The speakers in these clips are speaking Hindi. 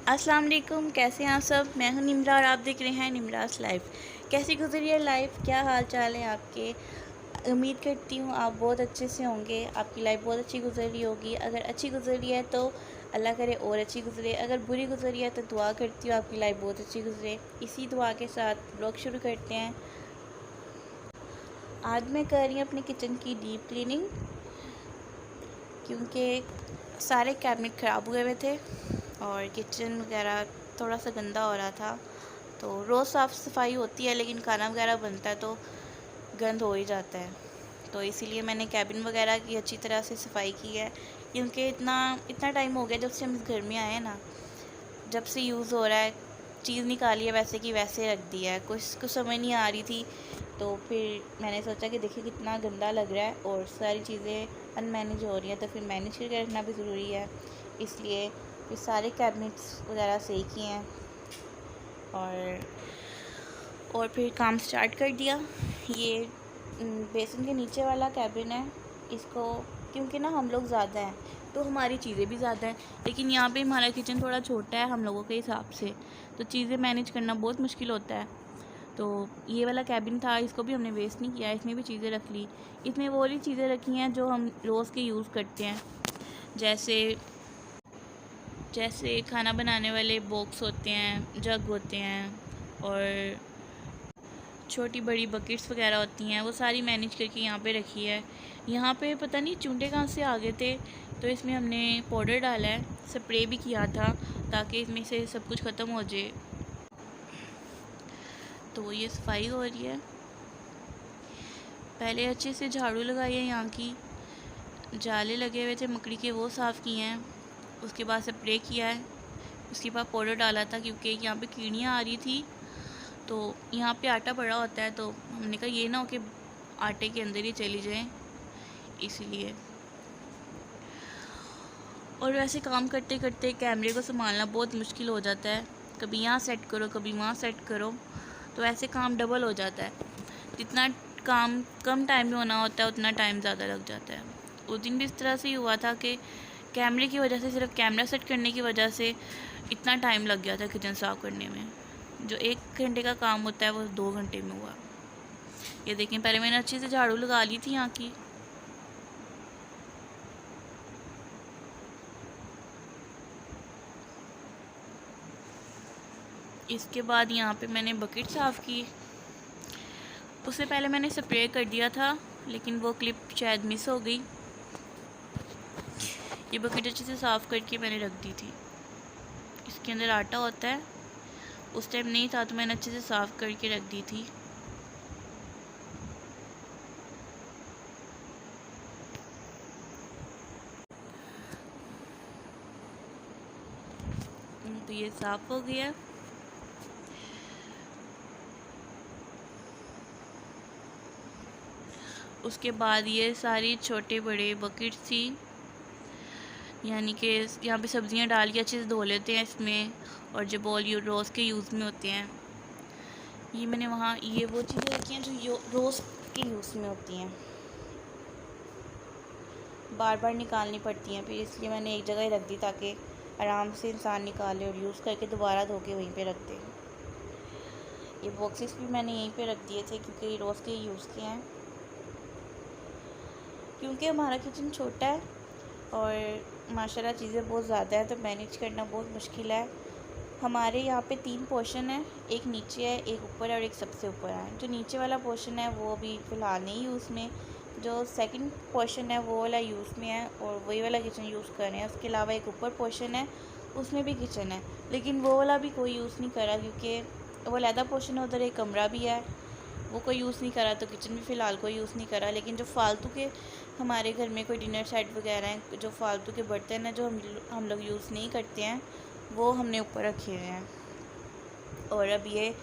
अस्सलाम वालेकुम, कैसे हैं आप सब। मैं हूं निम्रा और आप देख रहे हैं निम्रास लाइफ। कैसी गुजरी है लाइफ, क्या हाल चाल है आपके। उम्मीद करती हूँ आप बहुत अच्छे से होंगे, आपकी लाइफ बहुत अच्छी गुजर रही होगी। अगर अच्छी गुजर रही है तो अल्लाह करे और अच्छी गुजरे, अगर बुरी गुजर रही है तो दुआ करती हूँ आपकी लाइफ बहुत अच्छी गुजरे। इसी दुआ के साथ ब्लॉग शुरू करते हैं। आज मैं कर रही हूँ अपने किचन की डीप क्लीनिंग, क्योंकि सारे कैबिनेट ख़राब हुए हुए थे और किचन वगैरह थोड़ा सा गंदा हो रहा था। तो रोज़ साफ़ सफाई होती है, लेकिन खाना वगैरह बनता है तो गंद हो ही जाता है। तो इसीलिए मैंने कैबिन वगैरह की अच्छी तरह से सफाई की है, क्योंकि इतना इतना टाइम हो गया जब से हम इस घर में आए हैं ना, जब से यूज़ हो रहा है। चीज़ निकाली है वैसे की वैसे रख दिया है, कुछ समझ नहीं आ रही थी। तो फिर मैंने सोचा कि देखिए कितना गंदा लग रहा है और सारी चीज़ें अनमैनेज हो रही हैं, तो फिर मैनेज करके रखना भी ज़रूरी है। इसलिए फिर सारे कैबिनेट्स वगैरह सही किए हैं और फिर काम स्टार्ट कर दिया। ये बेसिन के नीचे वाला कैबिन है, इसको क्योंकि ना हम लोग ज़्यादा हैं तो हमारी चीज़ें भी ज़्यादा हैं, लेकिन यहाँ पे हमारा किचन थोड़ा छोटा है हम लोगों के हिसाब से, तो चीज़ें मैनेज करना बहुत मुश्किल होता है। तो ये वाला कैबिन था, इसको भी हमने वेस्ट नहीं किया, इसमें भी चीज़ें रख ली। इसमें वो वाली चीज़ें रखी हैं जो हम रोज़ के यूज़ करते हैं, जैसे जैसे खाना बनाने वाले बॉक्स होते हैं, जग होते हैं और छोटी बड़ी बकेट्स वगैरह होती हैं, वो सारी मैनेज करके यहाँ पे रखी है। यहाँ पे पता नहीं चूंटे कहाँ से आ गए थे, तो इसमें हमने पाउडर डाला है, स्प्रे भी किया था ताकि इसमें से सब कुछ ख़त्म हो जाए। तो ये सफाई हो रही है। पहले अच्छे से झाड़ू लगाई है, यहाँ की जाले लगे हुए थे मकड़ी के वो साफ़ किए हैं, उसके बाद स्प्रे किया है, उसके बाद पाउडर डाला था क्योंकि यहाँ पे कीड़ियाँ आ रही थी। तो यहाँ पे आटा पड़ा होता है, तो हमने कहा ये ना हो कि आटे के अंदर ही चली जाए, इसीलिए। और वैसे काम करते करते कैमरे को संभालना बहुत मुश्किल हो जाता है, कभी यहाँ सेट करो कभी वहाँ सेट करो, तो ऐसे काम डबल हो जाता है। जितना काम कम टाइम में होना होता है उतना टाइम ज़्यादा लग जाता है। उस दिन भी इस तरह से ही हुआ था कि कैमरे की वजह से, सिर्फ कैमरा सेट करने की वजह से इतना टाइम लग गया था किचन साफ़ करने में। जो 1 घंटे का काम होता है वो 2 घंटे में हुआ। ये देखें, पहले मैंने अच्छे से झाड़ू लगा ली थी यहाँ की। इसके बाद यहाँ पे मैंने बकेट साफ़ की। उससे पहले मैंने स्प्रे कर दिया था, लेकिन वो क्लिप शायद मिस हो गई। ये बकेट अच्छे से साफ़ करके मैंने रख दी थी। इसके अंदर आटा होता है, उस टाइम नहीं था तो मैंने अच्छे से साफ़ करके रख दी थी। तो ये साफ़ हो गया। उसके बाद ये सारी छोटे बड़े बकेट थी, यानी कि यहाँ पे सब्ज़ियाँ डाल के अच्छे से धो लेते हैं इसमें, और जो बॉल रोज़ के यूज़ में होते हैं। ये मैंने वहाँ ये वो चीज़ें रखी हैं जो रोज़ के यूज़ में होती हैं, बार बार निकालनी पड़ती हैं, फिर इसलिए मैंने एक जगह ही रख दी ताकि आराम से इंसान निकाले और यूज़ करके दोबारा धो के वहीं पे रख दे। ये बॉक्सेस भी मैंने यहीं पे रख दिए थे क्योंकि ये रोज़ के यूज़ के हैं। क्योंकि हमारा किचन छोटा है और माशाल्लाह चीज़ें बहुत ज़्यादा है, तो मैनेज करना बहुत मुश्किल है। हमारे यहाँ पे 3 पोर्शन है, एक नीचे है, एक ऊपर है और एक सबसे ऊपर है। जो नीचे वाला पोर्शन है वो अभी फ़िलहाल नहीं यूज़ में, जो सेकंड पोर्शन है वो वाला यूज़ में है और वही वाला किचन यूज़ कर रहे हैं। उसके अलावा एक ऊपर पोर्शन है, उसमें भी किचन है, लेकिन वो वाला भी कोई यूज़ नहीं करा क्योंकि वो अलहदा पोर्शन है, उधर एक कमरा भी है, वो कोई यूज़ नहीं करा, तो किचन भी फ़िलहाल कोई यूज़ नहीं करा। लेकिन जो फालतू के हमारे घर में कोई डिनर सेट वगैरह हैं, जो फालतू के बर्तन हैं जो हम लोग यूज़ नहीं करते हैं, वो हमने ऊपर रखे हुए हैं। और अब ये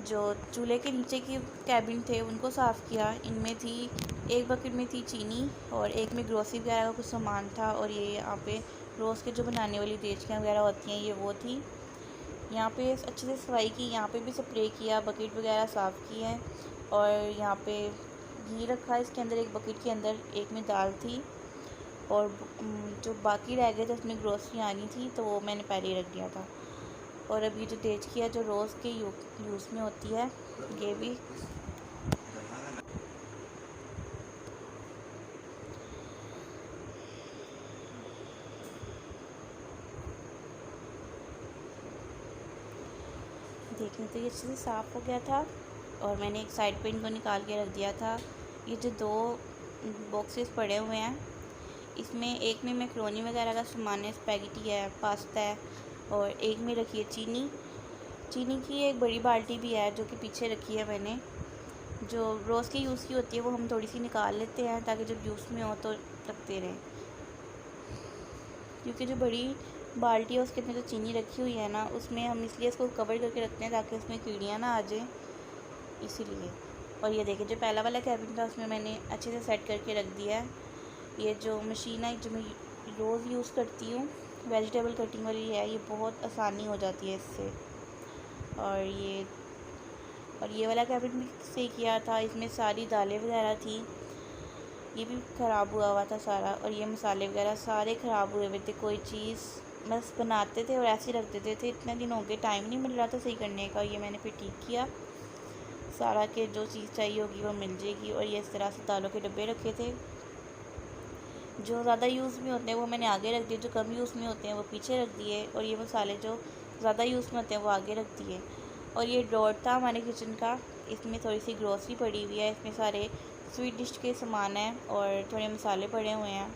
जो चूल्हे के नीचे की कैबिन थे उनको साफ़ किया। इनमें थी, एक बकेट में थी चीनी और एक में ग्रोसरी वगैरह का कुछ सामान था, और ये यहाँ पे रोज़ के जो बनाने वाली देचकियाँ वगैरह होती हैं ये वो थी। यहाँ पे अच्छे से सफाई की, यहाँ पे भी स्प्रे किया, बकेट वगैरह साफ़ की है। और यहाँ पे घी रखा है इसके अंदर, एक बकेट के अंदर, एक में दाल थी और जो बाकी रह गए थे उसमें ग्रोसरी आनी थी तो वो मैंने पहले ही रख दिया था। और अब ये जो देचकी है जो रोज़ के यूज़ में होती है, ये भी देखें तो ये अच्छे से साफ़ हो गया था। और मैंने एक साइड पे इनको निकाल के रख दिया था। ये जो 2 बॉक्सेस पड़े हुए हैं, इसमें एक में मैक्रोनी वगैरह का सामान है, स्पैगेटी है, पास्ता है, और एक में रखी है चीनी। चीनी की एक बड़ी बाल्टी भी है जो कि पीछे रखी है मैंने। जो रोज़ के यूज़ की होती है वो हम थोड़ी सी निकाल लेते हैं ताकि जब यूज़ में हो तो रखते रहें, क्योंकि जो बड़ी बाल्टी है उसके अंदर जो चीनी रखी हुई है ना, उसमें हम इसलिए इसको कवर करके रखते हैं ताकि उसमें कीड़ियाँ ना आ जाएँ, इसीलिए। और ये देखिए जो पहला वाला कैबिन था उसमें मैंने अच्छे से सेट करके रख दिया है। ये जो मशीन है जो मैं रोज़ यूज़ करती हूँ, वेजिटेबल कटिंग वाली है, ये बहुत आसानी हो जाती है इससे। और ये वाला कैबिन भी सही किया था, इसमें सारी दालें वगैरह थी, ये भी ख़राब हुआ हुआ था सारा। और ये मसाले वगैरह सारे ख़राब हुए हुए थे, कोई चीज़ बस बनाते थे और ऐसे ही रख देते थे। इतने दिन हो गए, टाइम नहीं मिल रहा था सही करने का। ये मैंने फिर ठीक किया सारा, के जो चीज़ चाहिए होगी वो मिल जाएगी। और ये इस तरह से दालों के डब्बे रखे थे, जो ज़्यादा यूज़ में होते हैं वो मैंने आगे रख दिए, जो कम यूज़ में होते हैं वो पीछे रख दिए। और ये मसाले जो ज़्यादा यूज़ में होते हैं वो आगे रख दिए। और ये ड्रॉर था हमारे किचन का, इसमें थोड़ी सी ग्रोसरी पड़ी हुई है, इसमें सारे स्वीट डिश के सामान हैं और थोड़े मसाले पड़े हुए हैं।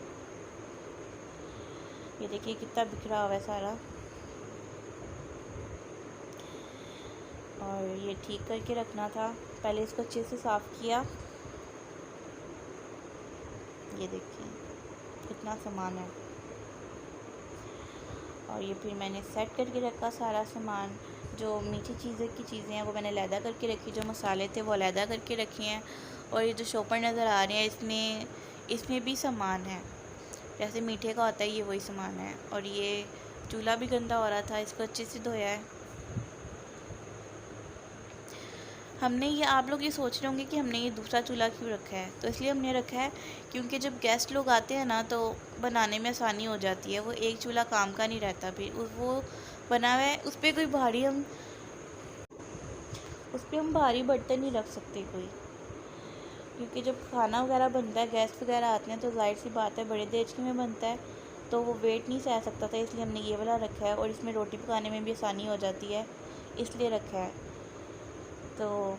ये देखिए कितना बिखरा हुआ है सारा। और ये ठीक करके रखना था, पहले इसको अच्छे से साफ़ किया। ये देखिए कितना सामान है। और ये फिर मैंने सेट करके रखा सारा सामान। जो मीठी चीज़ें हैं वो मैंने अलहदा करके रखी, जो मसाले थे वो अलहदा करके रखे हैं। और ये जो शॉपर नज़र आ रहे हैं इसमें भी सामान है, जैसे मीठे का होता है ये वही सामान है। और ये चूल्हा भी गंदा हो रहा था, इसको अच्छे से धोया है हमने। ये आप लोग ये सोच रहे होंगे कि हमने ये दूसरा चूल्हा क्यों रखा है, तो इसलिए हमने रखा है क्योंकि जब गेस्ट लोग आते हैं ना तो बनाने में आसानी हो जाती है। वो एक चूल्हा काम का नहीं रहता, फिर वो बना हुआ है उस पर हम भारी बर्तन नहीं रख सकते कोई, क्योंकि जब खाना वगैरह बनता है, गेस्ट वगैरह आते हैं, तो जाहिर सी बात है बड़े देचके में बनता है तो वो वेट नहीं सह सकता था, इसलिए हमने ये वाला रखा है। और इसमें रोटी पकाने में भी आसानी हो जाती है, इसलिए रखा है। तो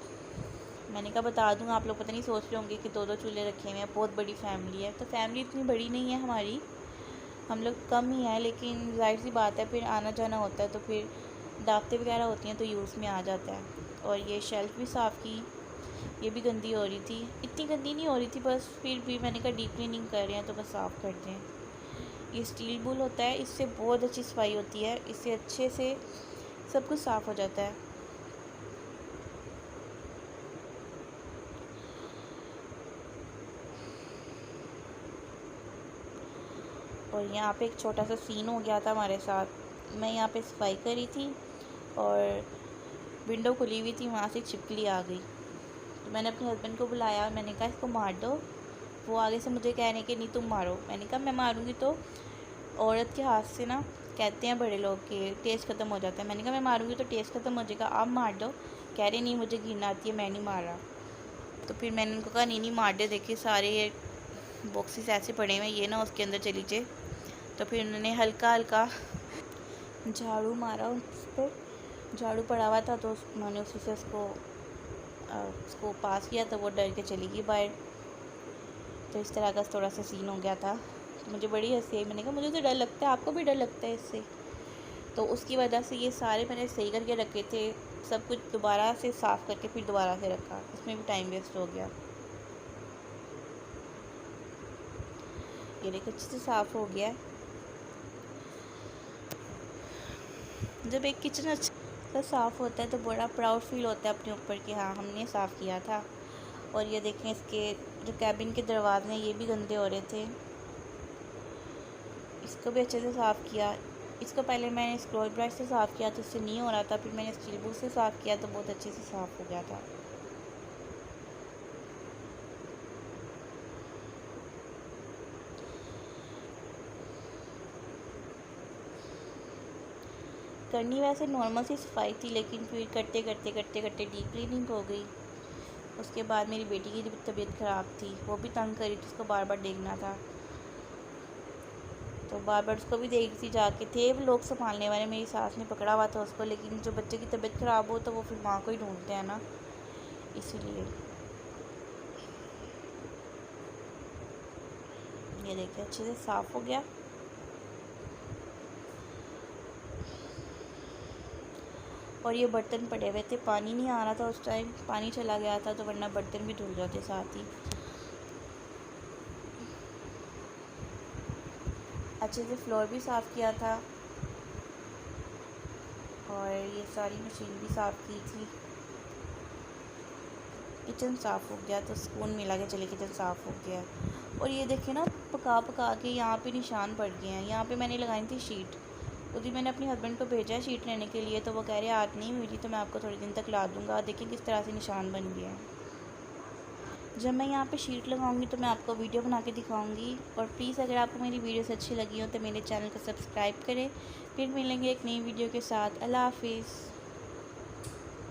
मैंने कहा बता दूँ, आप लोग पता नहीं सोच रहे होंगे कि 2-2 चूल्हे रखे हुए हैं, बहुत बड़ी फैमिली है। तो फैमिली इतनी बड़ी नहीं है हमारी, हम लोग कम ही हैं, लेकिन जाहिर सी बात है फिर आना जाना होता है तो फिर दावतें वगैरह होती हैं तो यूज़ में आ जाता है। और ये शेल्फ़ भी साफ़ की, ये भी गंदी हो रही थी, इतनी गंदी नहीं हो रही थी, बस फिर भी मैंने कहा डीप क्लीनिंग कर रहे हैं तो बस साफ़ कर दें। ये स्टील बुल होता है, इससे बहुत अच्छी सफाई होती है, इससे अच्छे से सब कुछ साफ़ हो जाता है। और यहाँ पे एक छोटा सा सीन हो गया था हमारे साथ। मैं यहाँ पे सफाई करी थी और विंडो खुली हुई थी, वहाँ से छिपकली आ गई। तो मैंने अपने हस्बैंड को बुलाया और मैंने कहा इसको मार दो। वो आगे से मुझे कहने के नहीं तुम मारो। मैंने कहा मैं मारूंगी तो औरत के हाथ से ना, कहते हैं बड़े लोग कि टेस्ट ख़त्म हो जाता है। मैंने कहा मैं मारूंगी तो टेस्ट ख़त्म हो जाएगा, आप मार दो। कह रहे नहीं मुझे घिन आती है, मैं नहीं मार रहा। तो फिर मैंने उनको कहा नहीं मार दे, देखिए सारे ये बॉक्सेस ऐसे पड़े हुए हैं, ये ना उसके अंदर चली जाए। तो फिर उन्होंने हल्का हल्का झाड़ू मारा उस पर, झाड़ू पड़ा हुआ था तो उन्होंने उसी से उसको पास किया तो वो डर के चली गई बाहर। तो इस तरह का थोड़ा सा सीन हो गया था, तो मुझे बड़ी हंसी आई। मैंने कहा मुझे तो डर लगता है, आपको भी डर लगता है इससे? तो उसकी वजह से ये सारे मैंने सही करके रखे थे, सब कुछ दोबारा से साफ़ करके फिर दोबारा से रखा, इसमें भी टाइम वेस्ट हो गया। ये देखो अच्छे से साफ़ हो गया है। जब एक किचन अच्छा साफ़ होता है तो बड़ा प्राउड फील होता है अपने ऊपर कि हाँ हमने साफ़ किया था। और ये देखें इसके जो कैबिन के दरवाजे हैं ये भी गंदे हो रहे थे, इसको भी अच्छे से साफ़ किया। इसको पहले मैंने स्क्रॉल ब्रश से साफ़ किया तो इससे नहीं हो रहा था, फिर मैंने स्टील बुक से साफ़ किया तो बहुत अच्छे से साफ़ हो गया था। करनी वैसे नॉर्मल सी सफाई थी, लेकिन फिर करते करते डीप क्लीनिंग हो गई। उसके बाद मेरी बेटी की तबीयत ख़राब थी, वो भी तंग करी थी, उसको बार बार देखना था, तो बार बार उसको भी देख थी। जाके थे वो लोग संभालने वाले, मेरी सास ने पकड़ा हुआ था उसको, लेकिन जो बच्चे की तबीयत ख़राब हो तो वो फिर माँ को ही ढूंढते हैं ना, इसीलिए। ये देखिए अच्छे से साफ़ हो गया। और ये बर्तन पड़े हुए थे, पानी नहीं आ रहा था उस टाइम, पानी चला गया था, तो वरना बर्तन भी धुल जाते साथ ही। अच्छे से फ्लोर भी साफ़ किया था और ये सारी मशीन भी साफ़ की थी। किचन साफ़ हो गया तो सुकून मिला कि चले किचन साफ़ हो गया। और ये देखिए ना, पका पका के यहाँ पे निशान पड़ गए हैं। यहाँ पे मैंने लगाई थी शीट, उस दिन मैंने अपने हस्बैंड को भेजा है शीट लेने के लिए, तो वो कह रहे हैं आज नहीं हुई थी, तो मैं आपको थोड़े दिन तक ला दूँगा। देखिए किस तरह से निशान बन गए हैं। जब मैं यहाँ पे शीट लगाऊंगी तो मैं आपको वीडियो बना के दिखाऊंगी। और प्लीज़ अगर आपको मेरी वीडियोस अच्छी लगी हो तो मेरे चैनल को सब्सक्राइब करें। फिर मिलेंगे एक नई वीडियो के साथ। अल्लाह हाफिज़।